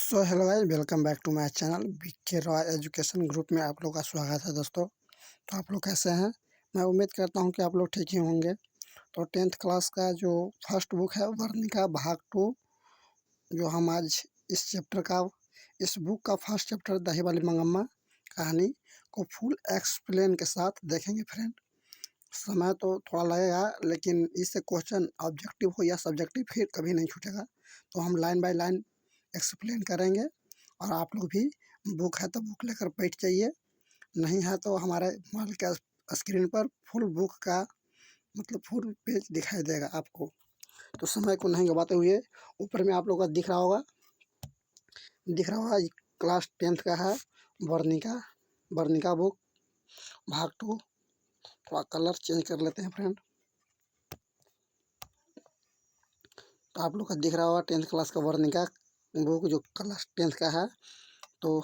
So hello guys, welcome back to my channel BK Roy education group में आप लोग का स्वागत है दोस्तों। तो आप लोग कैसे हैं? मैं उम्मीद करता हूं कि आप लोग ठीक ही होंगे। तो 10th क्लास का जो फर्स्ट बुक है वर्णिका भाग 2, जो हम आज इस बुक का फर्स्ट चैप्टर दही वाली मंगम्मा कहानी को फुल एक्सप्लेन के साथ देखेंगे फ्रेंड। समय तो थोड़ा लगेगा, लेकिन इससे क्वेश्चन ऑब्जेक्टिव हो या सब्जेक्टिव फिर कभी नहीं छूटेगा। तो हम लाइन बाय लाइन एक्सप्लेन करेंगे, और आप लोग भी बुक है तो बुक लेकर बैठ जाइए, नहीं है तो हमारे मोबाइल के स्क्रीन पर फुल बुक का मतलब फुल पेज दिखाई देगा आपको। तो समय को नहीं गवाते हुए, ऊपर में आप लोग का दिख रहा होगा क्लास 10th का है वर्णिका बुक भाग 2। थोड़ा कलर चेंज कर लेते हैं फ्रेंड। तो आप लोग का दिख रहा होगा 10th क्लास का वर्णिका बुक जो क्लास 10th का है। तो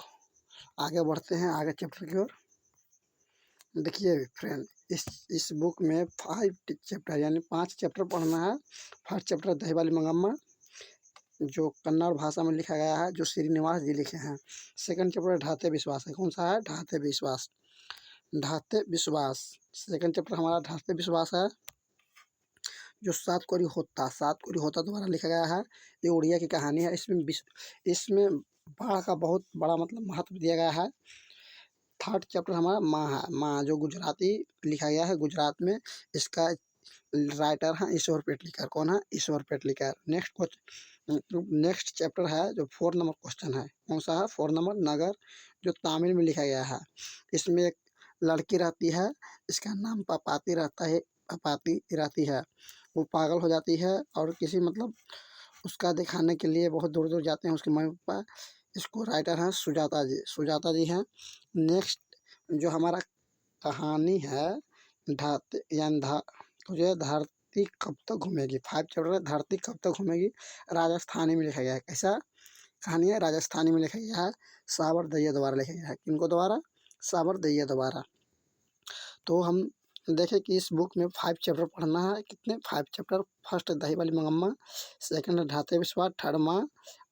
आगे बढ़ते हैं आगे चैप्टर की ओर। देखिए फ्रेंड, इस बुक में 5 चैप्टर यानी 5 चैप्टर पढ़ना है। फर्स्ट चैप्टर दही वाली मंगम्मा, जो कन्नड़ भाषा में लिखा गया है, जो श्रीनिवास जी लिखे हैं। सेकंड चैप्टर ढाते विश्वास है। कौन सा है? ढाते विश्वास। सेकंड चैप्टर हमारा ढाते विश्वास है। जो सात कोरी होता द्वारा लिखा गया है। ये उड़िया की कहानी है। इसमें बाढ़ का बहुत बड़ा मतलब महत्व दिया गया है। थर्ड चैप्टर हमारा माँ जो गुजराती लिखा गया है, गुजरात में। इसका राइटर है ईश्वर पेटलीकर। कौन है? ईश्वर पेटलीकर। नेक्स्ट चैप्टर है जो 4 नंबर क्वेश्चन है। कौन सा है? 4 नंबर नगर, जो तमिल में लिखा गया है। इसमें एक लड़की रहती है, इसका नाम पपाती रहती है। वो पागल हो जाती है और किसी मतलब उसका दिखाने के लिए बहुत दूर दूर जाते हैं उसके मम्मी पापा। इसको राइटर हैं सुजाता जी हैं। नेक्स्ट जो हमारा कहानी है ढाते यानी तो जो धरती कब तक घूमेगी, 5 चैप्टर है धरती कब तक घूमेगी, राजस्थानी में लिखा गया है। कैसा कहानी है? राजस्थानी में लिखा गया है। साबर दहिया द्वारा लिखा गया है। किनको द्वारा? साबर दहिया द्वारा। तो हम देखें कि इस बुक में 5 चैप्टर पढ़ना है। कितने? 5 चैप्टर। फर्स्ट दही वाली मंगम्मा, सेकंड ढाते विश्वास, थर्ड माँ,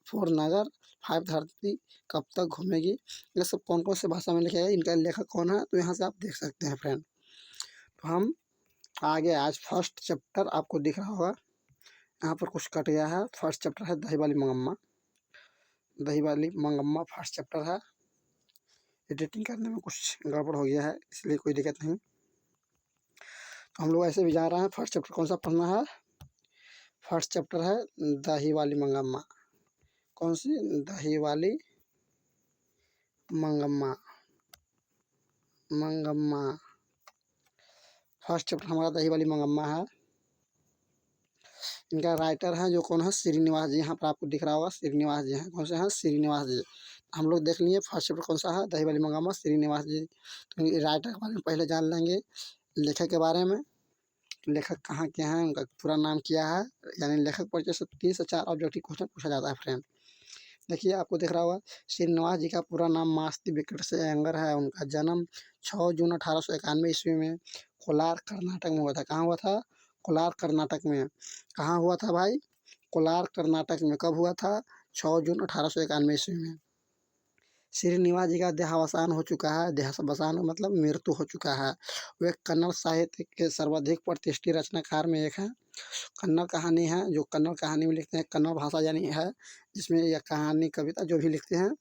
4 नगर, 5 धरती कब तक घूमेगी। ये सब कौन कौन से भाषा में लिखा है, इनका लेखक कौन है, तो यहाँ से आप देख सकते हैं फ्रेंड। तो हम आगे आज फर्स्ट चैप्टर आपको दिख रहा होगा, यहाँ पर कुछ कट गया है। फर्स्ट चैप्टर है दही वाली मंगम्मा फर्स्ट चैप्टर है। एडिटिंग करने में कुछ गड़बड़ हो गया है, इसलिए कोई दिक्कत नहीं। तो हम लोग ऐसे भी जा रहे हैं। फर्स्ट चैप्टर कौन सा पढ़ना है? फर्स्ट चैप्टर है दही वाली मंगम्मा। कौन सी? दही वाली मंगम्मा। फर्स्ट चैप्टर हमारा दही वाली मंगम्मा है। इनका राइटर है जो कौन है? श्रीनिवास जी। यहाँ पर आपको दिख रहा होगा श्रीनिवास जी हैं। कौन से हैं? श्रीनिवास जी। हम लोग देख लिए फर्स्ट चैप्टर कौन सा है, दही वाली मंगम्मा, श्रीनिवास जी। तो राइटर के बारे में पहले जान लेंगे, लेखक के बारे में। लेखक कहाँ के हैं, उनका पूरा नाम क्या है, यानी लेखक परिचय से 3 से 4 ऑब्जेक्टिव क्वेश्चन पूछा जाता है फ्रेंड। देखिए आपको दिख रहा होगा श्रीनिवास जी का पूरा नाम मास्ती वेंकट से अयंगर है। उनका जन्म 6 जून 1891 ईस्वी में कोलार कर्नाटक में हुआ था। कहाँ हुआ था? कोलार कर्नाटक में। कहाँ हुआ था भाई? कोलार कर्नाटक में। कब हुआ था? 6 जून 1891 ईस्वी में। श्रीनिवास जी का देहावसान हो चुका है। देहावसान मतलब मृत्यु हो चुका है। वे कन्नड़ साहित्य के सर्वाधिक प्रतिष्ठित रचनाकार में एक है। कन्नड़ कहानी है, जो कन्नड़ कहानी में लिखते हैं, कन्नड़ भाषा यानी है, जिसमें यह कहानी कविता जो भी लिखते हैं,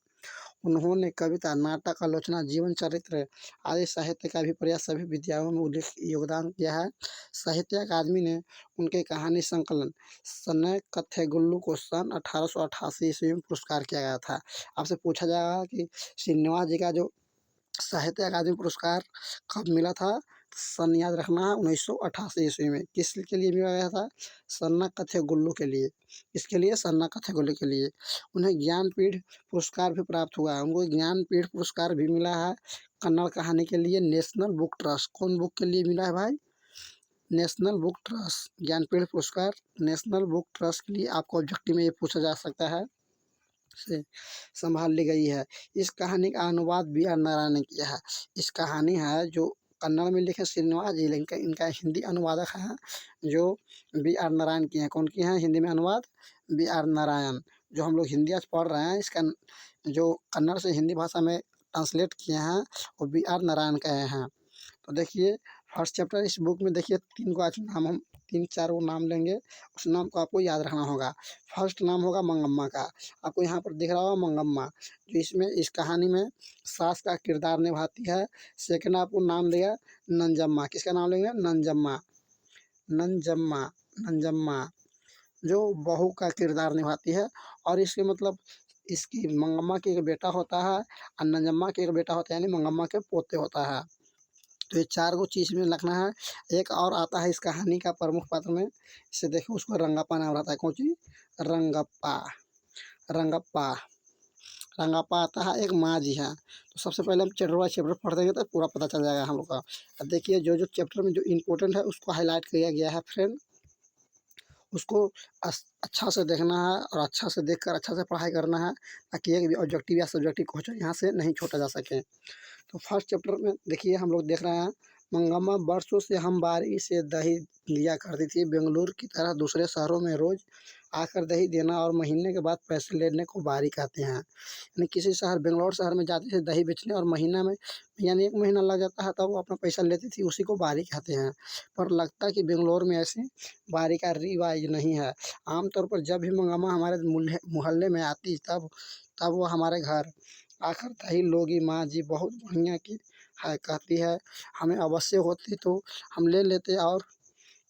उन्होंने कविता, नाटक, आलोचना, जीवन चरित्र आदि साहित्य का भी प्रयास सभी विधाओं में उल्लेख योगदान किया है। साहित्य अकादमी ने उनके कहानी संकलन सनय कथ्य गुल्लू को सन 1888 ईस्वी में पुरस्कार किया गया था। आपसे पूछा जाएगा कि श्रीनिवास जी का जो साहित्य अकादमी पुरस्कार कब मिला था? सन याद रखना है 1988 ईस्वी में। किसके लिए मिला गया था? सन्ना कथ्य गुल्लू के लिए। इसके लिए सन्ना कथ्य गुल्लू के लिए। उन्हें ज्ञानपीठ पुरस्कार भी प्राप्त हुआ है। उनको ज्ञानपीठ पुरस्कार भी मिला है कन्नड़ कहानी के लिए। नेशनल बुक ट्रस्ट, कौन बुक के लिए मिला है भाई? नेशनल बुक ट्रस्ट ज्ञानपीठ पुरस्कार। नेशनल बुक ट्रस्ट के लिए आपको ऑब्जेक्टिव में ये पूछा जा सकता है से संभाल ली गई है। इस कहानी का अनुवाद बी आर नारायण ने किया है। इस कहानी है जो कन्नड़ में लिखे श्रीनिवास जी, इनका हिंदी अनुवादक है जो बी आर नारायण की हैं। कौन की हैं हिंदी में अनुवाद? B R Narayan. जो हम लोग हिंदी आज पढ़ रहे हैं, इसका जो कन्नड़ से हिंदी भाषा में ट्रांसलेट किए हैं वो B.R. नारायण का हैं। तो देखिए फर्स्ट चैप्टर इस बुक में देखिए 3 को आज नाम हम 3-4 वो नाम लेंगे, उस नाम को आपको याद रखना होगा। फर्स्ट नाम होगा मंगम्मा का, आपको यहाँ पर दिख रहा होगा मंगम्मा, जो इसमें इस कहानी में सास का किरदार निभाती है। सेकंड आपको नाम दिया नंजम्मा, किसका नाम लेंगे? नंजम्मा, नंजम्मा, नंजम्मा जो बहू का किरदार निभाती है। और इसके मतलब इसकी मंगम्मा के एक बेटा होता है और नंजम्मा के एक बेटा होता है, यानी मंगम्मा के पोते होता है। तो ये 4 गो चीज़ में रखना है। एक और आता है इस कहानी का प्रमुख पात्र में, इसे देखो उसको रंगप्पा नाम रहता है। कौन चीज़? रंगप्पा, रंगप्पा, रंगप्पा आता है, एक माँ जी हैं। तो सबसे पहले हम चैप्टर बाय चैप्टर पढ़ देंगे तो पूरा पता चल जाएगा हम लोग का। अब देखिए जो-जो चैप्टर में जो इम्पोर्टेंट है उसको हाइलाइट किया गया है फ्रेंड, उसको अच्छा से देखना है और अच्छा से देखकर अच्छा से पढ़ाई करना है, ताकि एक भी ऑब्जेक्टिव या सब्जेक्टिव क्वेश्चन यहाँ से नहीं छूटा जा सके। तो फर्स्ट चैप्टर में देखिए हम लोग देख रहे हैं, मंगम्मा बरसों से हम बारी से दही लिया करती थी, बेंगलुरु की तरह दूसरे शहरों में रोज आकर दही देना और महीने के बाद पैसे लेने को बारी कहते हैं। यानी किसी शहर बेंगलोर शहर में जाती थी दही बेचने और महीना में यानी 1 महीना लग जाता है, तब वो अपना पैसा लेती थी, उसी को बारी कहते हैं। पर लगता है कि बेंगलोर में ऐसी बारी का रिवाज नहीं है। आमतौर पर जब भी मंगम्मा हमारे मोहल्ले में आती तब तब वो हमारे घर आकर दही लोगी माँ जी बहुत बढ़िया की है कहती है, हमें आवश्यक होती तो हम ले लेते और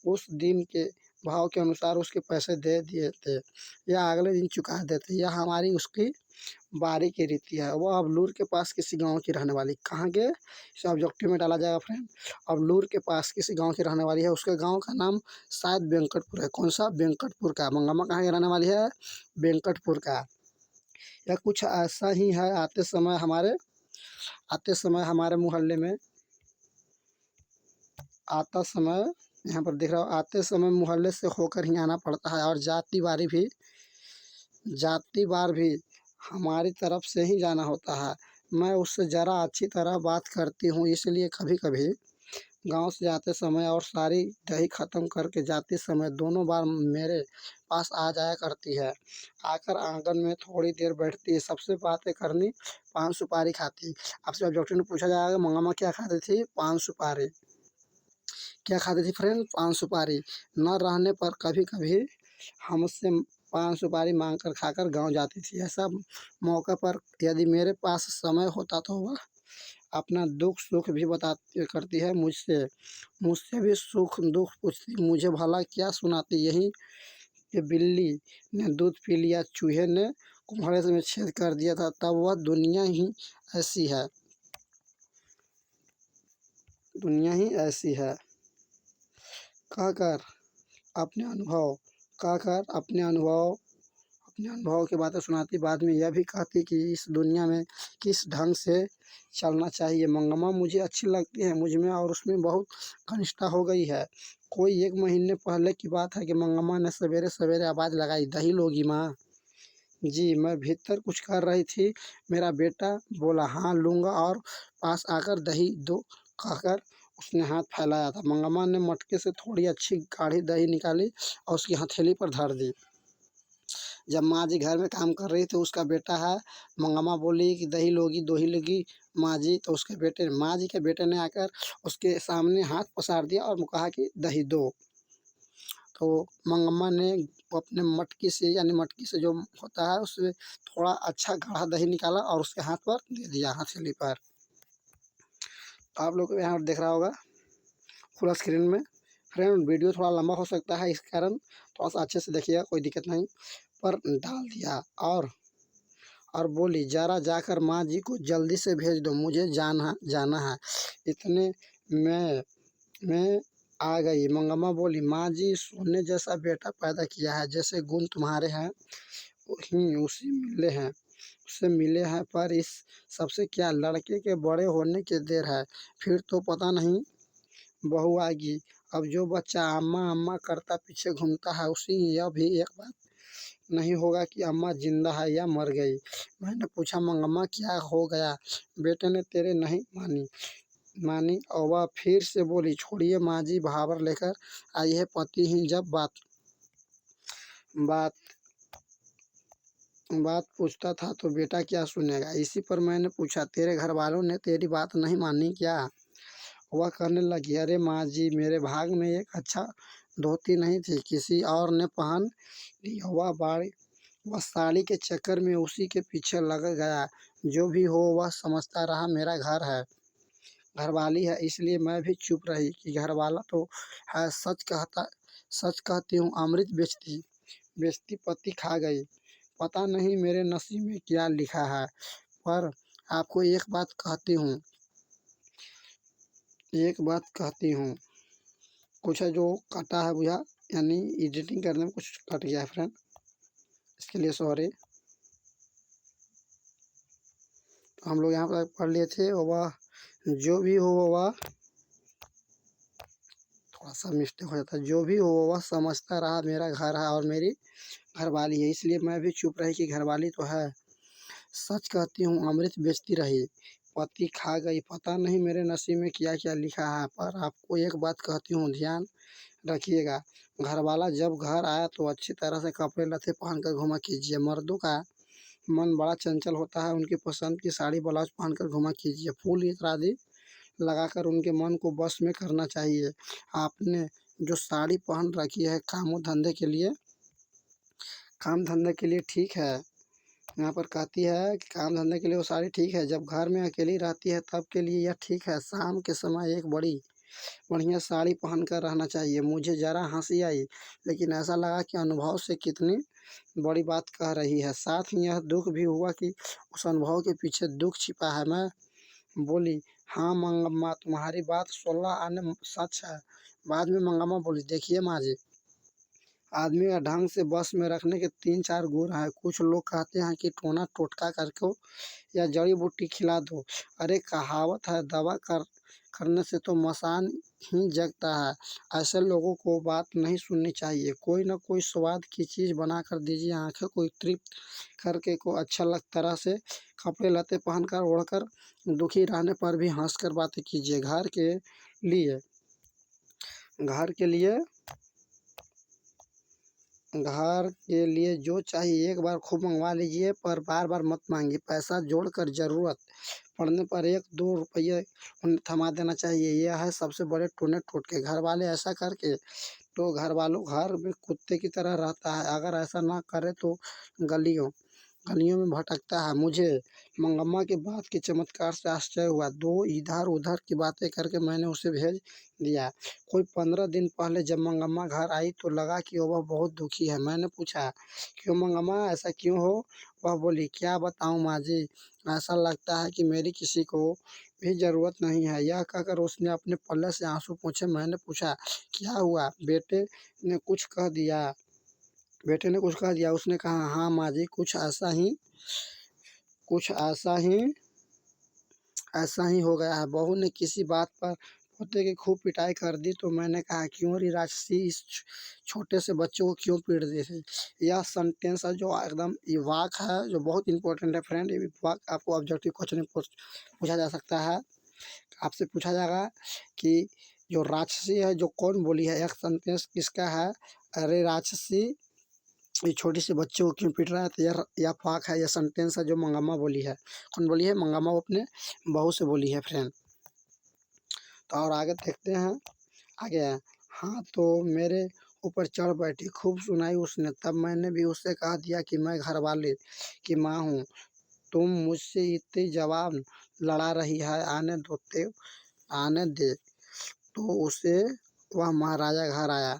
उस दिन के भाव के अनुसार उसके पैसे दे दिए थे या अगले दिन चुका देते। यह हमारी उसकी बारी की रीति है। वह अबलूर के पास किसी गांव की रहने वाली, कहाँ के? इसे ऑब्जेक्टिव में डाला जाएगा फ्रेंड। अबलूर के पास किसी गांव की रहने वाली है, उसके गांव का नाम शायद वेंकटपुर है। कौन सा? वेंकटपुर का। मंगम्मा कहाँ की रहने वाली है? वेंकटपुर का। यह कुछ ऐसा ही है, आते समय हमारे मोहल्ले में आता समय यहाँ पर दिख रहा हो, आते समय मोहल्ले से होकर ही आना पड़ता है और जाती बार भी हमारी तरफ से ही जाना होता है। मैं उससे ज़रा अच्छी तरह बात करती हूँ, इसलिए कभी-कभी गाँव से जाते समय और सारी दही ख़त्म करके जाते समय दोनों बार मेरे पास आ जाया करती है। आकर आँगन में थोड़ी देर बैठती है, सबसे बातें करनी, पान सुपारी खाती। आपसे ऑब्जेक्टिव में पूछा जाएगा मंगम्मा क्या खाती थी? पान सुपारी। क्या खाती थी फ्रेंड? पान सुपारी। न रहने पर कभी-कभी हमसे पान सुपारी माँग कर खाकर गाँव जाती थी। ऐसा मौके पर यदि मेरे पास समय होता तो वह अपना दुख-सुख भी बताती करती है मुझसे। मुझसे भी सुख-दुख पूछती, मुझे भला क्या सुनाती? यही कि बिल्ली ने दूध पी लिया, चूहे ने कुम्हाड़े से में छेद कर दिया था, तब वह ऐसी है दुनिया ही ऐसी है। कहकर अपने अनुभव कहकर अपने अनुभव की बातें सुनाती, बाद में यह भी कहती कि इस दुनिया में किस ढंग से चलना चाहिए। मंगम्मा मुझे अच्छी लगती है, मुझ में और उसमें बहुत घनिष्ठता हो गई है। कोई 1 महीने पहले की बात है कि मंगम्मा ने सवेरे-सवेरे आवाज़ लगाई, दही लोगी माँ? जी, मैं भीतर कुछ कर रही थी, मेरा बेटा बोला, हाँ लूँगा और पास आकर दही दो कहकर उसने हाथ फैलाया था। मंगम्मा ने मटके से थोड़ी अच्छी गाढ़ी दही निकाली और उसकी हथेली पर धर दी। जब माँ जी घर में काम कर रही थी, उसका बेटा है, मंगम्मा बोली कि दही लोगी, दोही लोगी माँ जी? तो उसके बेटे माँ जी के बेटे ने आकर उसके सामने हाथ पसार दिया और कहा कि दही दो। तो मंगम्मा ने अपने मटकी से जो होता है उससे थोड़ा अच्छा गाढ़ा दही निकाला और उसके हाथ पर दे दिया, हथेली पर। तो आप लोग को यहाँ दिख रहा होगा फुल स्क्रीन में। फ्रेंड वीडियो थोड़ा लंबा हो सकता है, इस कारण थोड़ा-सा अच्छे से देखिएगा, कोई दिक्कत नहीं। पर डाल दिया और बोली, ज़रा जाकर माँ जी को जल्दी से भेज दो, मुझे जाना है। इतने में आ गई। मंगम्मा बोली, माँ जी सोने जैसा बेटा पैदा किया है, जैसे गुण तुम्हारे हैं उससे मिले हैं, पर इस सबसे क्या लड़के के बड़े होने की देर है, फिर तो पता नहीं बहू आएगी। अब जो बच्चा अम्मा अम्मा करता पीछे घूमता है, उसे यह भी एक बात नहीं होगा कि अम्मा जिंदा है या मर गई। मैंने पूछा, मंगम्मा क्या हो गया? बेटे ने तेरे नहीं मानी और वह फिर से बोली, छोड़िए माँ जी, भाबर लेकर आई है पति ही जब बात बात पूछता था तो बेटा क्या सुनेगा। इसी पर मैंने पूछा, तेरे घर वालों ने तेरी बात नहीं मानी क्या? वह कहने लगी, अरे माँ जी, मेरे भाग में एक अच्छा धोती नहीं थी, किसी और ने पहन ली। वह साड़ी के चक्कर में उसी के पीछे लग गया। जो भी हो, वह समझता रहा मेरा घर है, घरवाली है, इसलिए मैं भी चुप रही कि घरवाला तो है। सच कहती हूँ, अमृत बेचती बेचती पति खा गई। पता नहीं मेरे नसीब में क्या लिखा है। पर आपको एक बात कहती हूँ, कुछ है जो कटा है बुझा, यानी एडिटिंग करने में कुछ कट गया है फ्रेंड, इसके लिए सॉरी। तो हम लोग यहाँ पर पढ़ लिए थे, वह जो भी हो वह, थोड़ा सा मिस्टेक हो जाता है, जो भी हो वह समझता रहा मेरा घर है और मेरी घरवाली है, इसलिए मैं भी चुप रही कि घरवाली तो है। सच कहती हूँ, अमृत बेचती रही, पति खा गई। पता नहीं मेरे नसीब में क्या क्या लिखा है। पर आपको एक बात कहती हूँ, ध्यान रखिएगा, घरवाला जब घर आया तो अच्छी तरह से कपड़े लत्ते पहन कर घुमा कीजिए। मर्दों का मन बड़ा चंचल होता है, उनकी पसंद की साड़ी ब्लाउज पहनकर घुमा कीजिए। फूल इत्यादि लगाकर उनके मन को बस में करना चाहिए। आपने जो साड़ी पहन रखी है काम धंधे के लिए ठीक है। यहाँ पर कहती है कि काम धंधे के लिए वो साड़ी ठीक है, जब घर में अकेली रहती है तब के लिए यह ठीक है। शाम के समय एक बड़ी बढ़िया साड़ी पहन कर रहना चाहिए। मुझे ज़रा हंसी आई, लेकिन ऐसा लगा कि अनुभव से कितनी बड़ी बात कह रही है। साथ ही यह दुख भी हुआ कि उस अनुभव के पीछे दुख छिपा है। मैं बोली, हाँ मंगम्मा, तुम्हारी बात 16 आने सच है। बाद में मंगम्मा बोली, देखिए माँ जी, आदमी का ढंग से बस में रखने के 3-4 गुण हैं। कुछ लोग कहते हैं कि टोना टोटका करके या जड़ी बूटी खिला दो। अरे कहावत है, करने से तो मसान ही जगता है। ऐसे लोगों को बात नहीं सुननी चाहिए। कोई ना कोई स्वाद की चीज़ बना कर दीजिए, आंखें को तृप्त करके को अच्छा लग तरह से कपड़े लत्ते पहनकर ओढ़कर दुखी रहने पर भी हंसकर बातें कीजिए। लिए घर के लिए घर के लिए जो चाहिए एक बार खूब मंगवा लीजिए, पर बार बार मत मांगिए। पैसा जोड़कर ज़रूरत पड़ने पर 1-2 रुपये उन्हें थमा देना चाहिए। यह है सबसे बड़े टोने टोटके। घर वाले ऐसा करके तो घर में कुत्ते की तरह रहता है। अगर ऐसा ना करे तो गलियों गलियों में भटकता है। मुझे मंगम्मा के बात के चमत्कार से आश्चर्य हुआ। 2 इधर-उधर की बातें करके मैंने उसे भेज दिया। कोई 15 दिन पहले जब मंगम्मा घर आई तो लगा कि वह बहुत दुखी है। मैंने पूछा, क्यों मंगम्मा, ऐसा क्यों हो? वह बोली, क्या बताऊँ माँ जी, ऐसा लगता है कि मेरी किसी को भी ज़रूरत नहीं है। यह कहकर उसने अपने पल्ले से आंसू पोंछे। मैंने पूछा, क्या हुआ? ने कुछ कह दिया बेटे ने कुछ कह दिया? उसने कहा, हाँ माँ जी, कुछ ऐसा ही हो गया है। बहू ने किसी बात पर पोते की खूब पिटाई कर दी तो मैंने कहा, क्यों रे राक्षसी, इस छोटे से बच्चे को क्यों पीट दी थी? यह सेंटेंस है जो एकदम ये वाक है जो बहुत इंपॉर्टेंट है फ्रेंड। ये वाक आपको ऑब्जेक्टिव क्वेश्चन में पूछा जा सकता है। आपसे पूछा जाएगा कि जो राक्षसी है जो कौन बोली है, एक सेंटेंस किसका है? अरे राक्षसी, ये छोटी सी बच्चे को क्यों पीट रहा है? तो यह फाक है, यह सेंटेंस है जो मंगम्मा बोली है। कौन बोली है? मंगम्मा वो अपने बहू से बोली है फ्रेंड। तो और आगे देखते हैं, आगे है, हाँ तो मेरे ऊपर चढ़ बैठी, खूब सुनाई उसने। तब मैंने भी उससे कह दिया कि मैं घरवाले की माँ हूँ, तुम मुझसे इतनी जवान लड़ा रही है, आने दे। तो उसे वह महाराजा घर आया।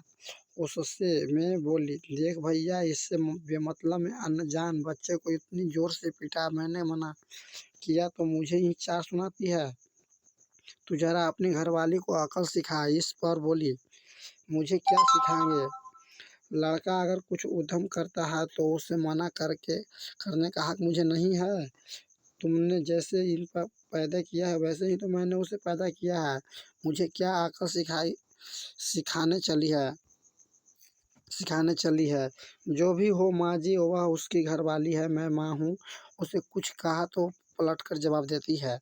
उससे मैं बोली, देख भैया, इससे बेमतलब में अनजान बच्चे को इतनी जोर से पीटा। मैंने मना किया तो मुझे ही चार सुनाती है। तू जरा अपनी घरवाली को अकल सिखा। इस पर बोली, मुझे क्या सिखाएंगे? लड़का अगर कुछ उधम करता है तो उसे मना करने का हक मुझे नहीं है? तुमने जैसे इन पर पैदा किया है वैसे ही तो मैंने उसे पैदा किया है। मुझे क्या अकल सिखाने चली है सिखाने चली है? जो भी हो माँ जी, वह उसकी घरवाली है, मैं माँ हूँ। उसे कुछ कहा तो पलट कर जवाब देती है।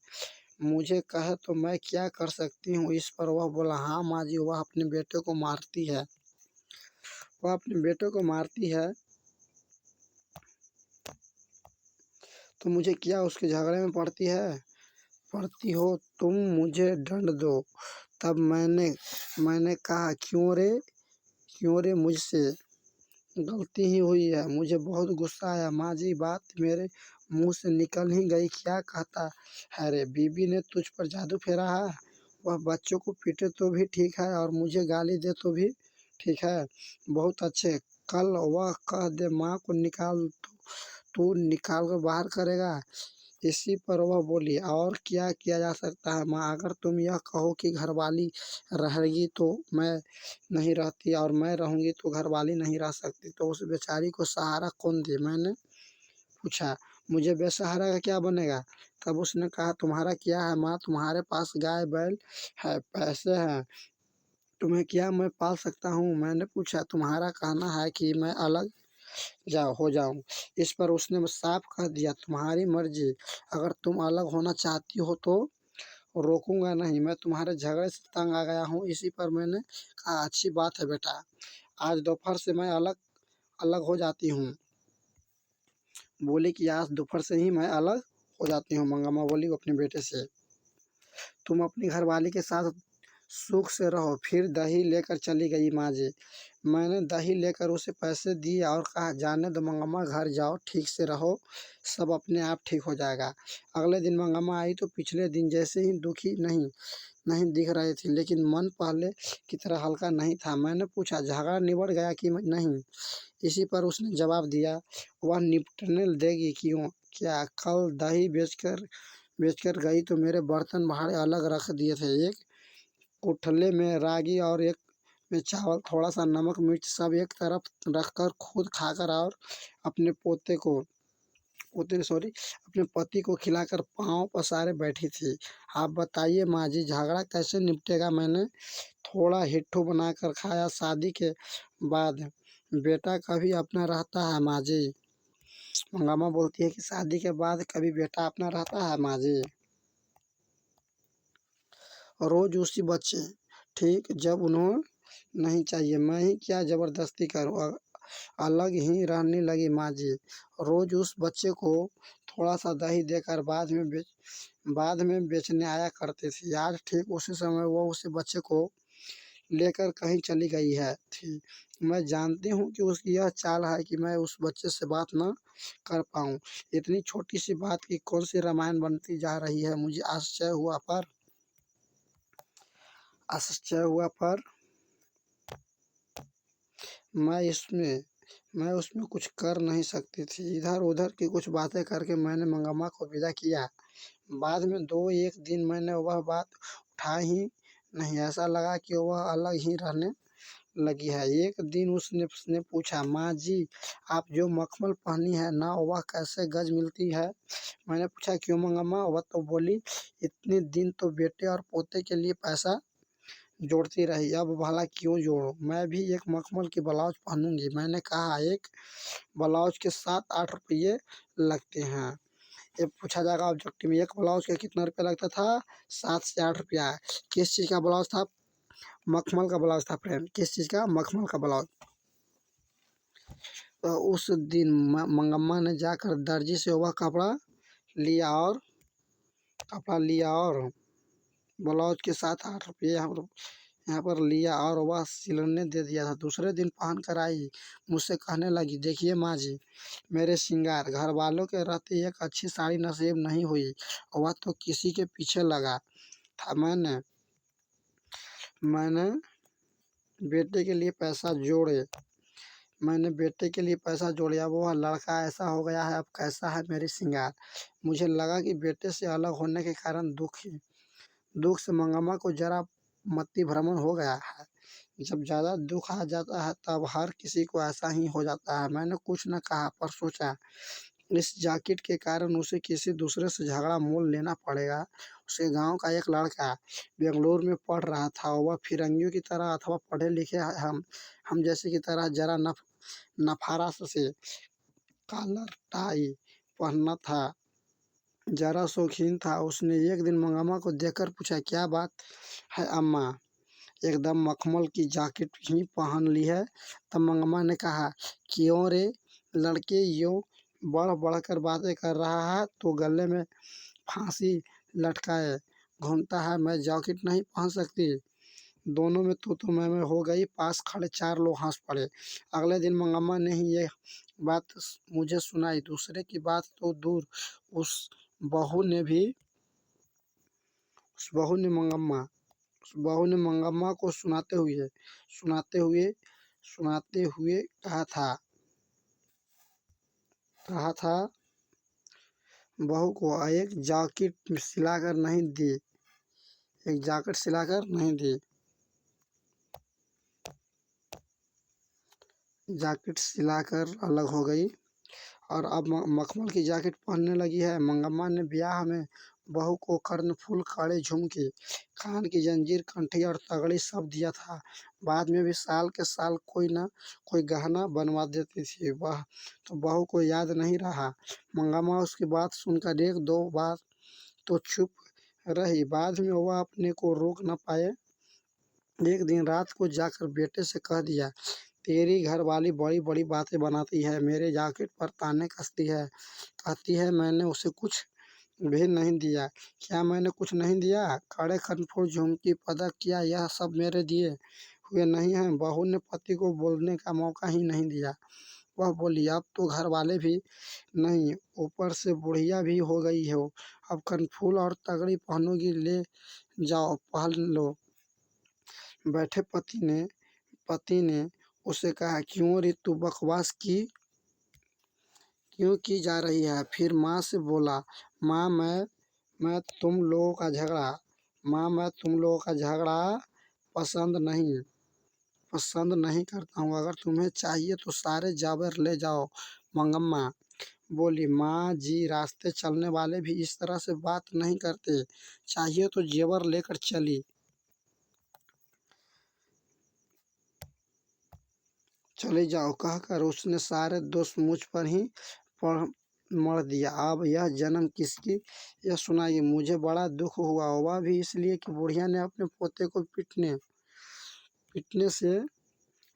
मुझे कहे तो मैं क्या कर सकती हूँ? इस पर वह बोला, हाँ माँ जी, वह अपने बेटे को मारती है। तो मुझे क्या उसके झगड़े में पड़ती हो तुम मुझे दंड दो। तब मैंने कहा क्यों रे मुझसे गलती ही हुई है। मुझे बहुत गुस्सा आया। माँ जी बात मेरे मुंह से निकल ही गई। क्या कहता है रे, बीबी ने तुझ पर जादू फेरा है। वह बच्चों को पीटे तो भी ठीक है और मुझे गाली दे तो भी ठीक है। बहुत अच्छे। कल वह कह दे माँ को निकाल तो तू निकाल कर बाहर करेगा। इसी पर वह बोली, और क्या किया जा सकता है माँ, अगर तुम यह कहो कि घरवाली रहेगी तो मैं नहीं रहती और मैं रहूंगी तो घरवाली नहीं रह सकती, तो उस बेचारी को सहारा कौन दे। मैंने पूछा, मुझे बेसहारा का क्या बनेगा। तब उसने कहा, तुम्हारा क्या है माँ, तुम्हारे पास गाय बैल है, पैसे हैं, तुम्हें क्या मैं पाल सकता हूँ। मैंने पूछा, तुम्हारा कहना है कि मैं अलग हो जाऊं। इस पर उसने साफ कह दिया, तुम्हारी मर्जी, अगर तुम अलग होना चाहती हो तो रोकूंगा नहीं। मैं तुम्हारे झगड़े से तंग आ गया हूँ। इसी पर मैंने कहा, अच्छी बात है बेटा, आज दोपहर से मैं अलग अलग हो जाती हूँ। बोली कि आज दोपहर से ही मैं अलग हो जाती हूँ। मंगम्मा बोली अपने बेटे से, तुम अपनी घरवाली के साथ सुख से रहो। फिर दही लेकर चली गई माँ जी। मैंने दही लेकर उसे पैसे दिए और कहा, जाने दो मंगम्मा, घर जाओ, ठीक से रहो, सब अपने आप ठीक हो जाएगा। अगले दिन मंगम्मा आई तो पिछले दिन जैसे ही दुखी नहीं नहीं दिख रही थी, लेकिन मन पहले की तरह हल्का नहीं था। मैंने पूछा, झगड़ा निबट गया कि नहीं। इसी पर उसने जवाब दिया, वह निपटने देगी क्यों। क्या कल दही बेचकर गई तो मेरे बर्तन भाड़े अलग रख दिए थे। एक उठले में रागी और एक में चावल, थोड़ा सा नमक मिर्च सब एक तरफ रखकर खुद खाकर और अपने अपने पति को खिलाकर पाँव पसारे बैठी थी। आप बताइए माँ जी, झगड़ा कैसे निपटेगा। मैंने थोड़ा हिट्ठू बनाकर खाया। शादी के बाद बेटा कभी अपना रहता है माँ जी। मंगम्मा बोलती है कि शादी के बाद कभी बेटा अपना रहता है माँ जी, रोज उसी बच्चे, ठीक जब उन्हें नहीं चाहिए मैं ही क्या जबरदस्ती करूं। अलग ही रहने लगी माँ जी। रोज उस बच्चे को थोड़ा सा दही देकर बाद में बेचने आया करती थी। आज ठीक उसी समय वो उसी बच्चे को लेकर कहीं चली गई है थी। मैं जानती हूँ कि उसकी यह चाल है कि मैं उस बच्चे से बात न कर पाऊँ। इतनी छोटी सी बात की कौन सी रामायण बनती जा रही है। मुझे आश्चर्य हुआ पर मैं उसमें कुछ कर नहीं सकती थी। इधर उधर की कुछ बातें करके मैंने मंगम्मा को विदा किया। बाद में एक दिन मैंने वह बात उठाई ही नहीं। ऐसा लगा कि वह अलग ही रहने लगी है। एक दिन उसने पूछा, माँ जी आप जो मखमल पहनी है ना, वह कैसे गज मिलती है। मैंने पूछा, क्यों मंगम्मा। वह तो बोली, इतने दिन तो बेटे और पोते के लिए पैसा जोड़ती रही, अब भला क्यों जोड़ो। मैं भी एक मखमल की ब्लाउज पहनूंगी। मैंने कहा, एक ब्लाउज के 7-8 रुपये लगते हैं। ये पूछा जाएगा ऑब्जेक्टिव में, एक ब्लाउज का कितना रुपया लगता था। 7 से 8 रुपया। किस चीज़ का ब्लाउज था। मखमल का ब्लाउज था फ्रेंड। किस चीज़ का। मखमल का ब्लाउज। तो उस दिन मंगम्मा ने जाकर दर्जी से वह कपड़ा लिया और ब्लाउज के 7-8 रुपये यहाँ पर लिया और वह सिलने दे दिया था। दूसरे दिन पहन कर आई, मुझसे कहने लगी, देखिए माँ जी, मेरे श्रृंगार। घर वालों के रहते एक अच्छी साड़ी नसीब नहीं हुई, वह तो किसी के पीछे लगा था। मैंने बेटे के लिए पैसा जोड़े मैंने बेटे के लिए पैसा जोड़ अब वह लड़का ऐसा हो गया है, अब कैसा है मेरी श्रृंगार। मुझे लगा कि बेटे से अलग होने के कारण दुख से मंगम्मा को जरा मति भ्रमण हो गया है। जब ज़्यादा दुख आ जाता है तब हर किसी को ऐसा ही हो जाता है। मैंने कुछ न कहा पर सोचा, इस जैकेट के कारण उसे किसी दूसरे से झगड़ा मोल लेना पड़ेगा। उसके गांव का एक लड़का बेंगलोर में पढ़ रहा था। वह फिरंगियों की तरह अथवा पढ़े लिखे हम जैसे की तरह जरा नफारा से कॉलर टाई पहनना था, जरा शौकीन था। उसने एक दिन मंगम्मा को देखकर पूछा, क्या बात है अम्मा, एकदम मखमल की जैकेट ही पहन ली है। तब मंगम्मा ने कहा, क्यों रे लड़के, यूँ बढ़ बढ़कर बातें कर रहा है तो गले में फांसी लटकाए घूमता है। मैं जैकेट नहीं पहन सकती। दोनों में तू मैं हो गई। पास खड़े 4 लोग हंस पड़े। अगले दिन मंगम्मा ने ही ये बात मुझे सुनाई। दूसरे की बात तो दूर, उस बहू ने भी उस बहू ने मंगम्मा उस बहू ने मंगम्मा को सुनाते हुए कहा था बहू को एक जैकेट सिलाकर नहीं दी। जैकेट सिलाकर अलग हो गई और अब मखमल की जैकेट पहनने लगी है। मंगम्मा ने ब्याह में बहू को कर्णफूल, कड़े झुमके, कान की जंजीर, कंठी और तगड़ी सब दिया था। बाद में भी साल के साल कोई न कोई गहना बनवा देती थी। वह तो बहू को याद नहीं रहा। मंगम्मा उसकी बात सुनकर 1-2 बार तो चुप रही। बाद में वह अपने को रोक न पाए। एक दिन रात को जाकर बेटे से कह दिया, तेरी घरवाली बड़ी बड़ी बातें बनाती है, मेरे जैकेट पर ताने कसती है। कहती है मैंने उसे कुछ भी नहीं दिया। क्या मैंने कुछ नहीं दिया? कड़े, कर्णफूल, झुमकी, पदक, क्या यह सब मेरे दिए हुए नहीं हैं? बहू ने पति को बोलने का मौका ही नहीं दिया। वह बोली, अब तो घर वाले भी नहीं, ऊपर से बुढ़िया भी हो गई हो। अब कर्णफूल और तगड़ी पहनोगी, ले जाओ पहन लो। बैठे पति ने उसे कहा, क्यों रे, तू बकवास क्यों की जा रही है? फिर माँ से बोला, माँ मैं तुम लोगों का झगड़ा पसंद नहीं करता हूँ। अगर तुम्हें चाहिए तो सारे जेवर ले जाओ। मंगम्मा बोली, माँ जी, रास्ते चलने वाले भी इस तरह से बात नहीं करते। चाहिए तो जेवर लेकर चले जाओ, कहकर उसने सारे दोष मुझ पर ही मढ़ दिया। अब यह जन्म किसकी, यह सुनाइए। मुझे बड़ा दुख हुआ, वह भी इसलिए कि बुढ़िया ने अपने पोते को पीटने से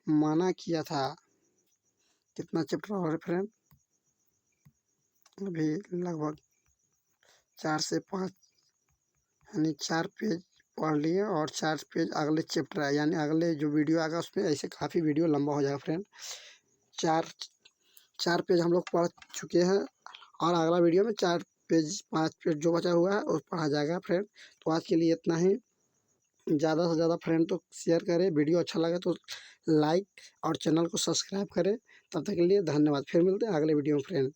मना किया था। कितना चैप्टर और है फ्रेंड? अभी लगभग 4 से 5 यानी 4 पेज पढ़ लिए और 4 पेज अगले चैप्टर है, यानी अगले जो वीडियो आएगा उसमें ऐसे काफ़ी वीडियो लंबा हो जाएगा फ्रेंड। 4 पेज हम लोग पढ़ चुके हैं और अगला वीडियो में 4 पेज 5 पेज जो बचा हुआ है वो पढ़ा जाएगा फ्रेंड। तो आज के लिए इतना ही। ज़्यादा से ज़्यादा फ्रेंड तो शेयर करें, वीडियो अच्छा लगे तो लाइक और चैनल को सब्सक्राइब करें। तब तक के लिए धन्यवाद। फिर मिलते हैं अगले वीडियो में फ्रेंड।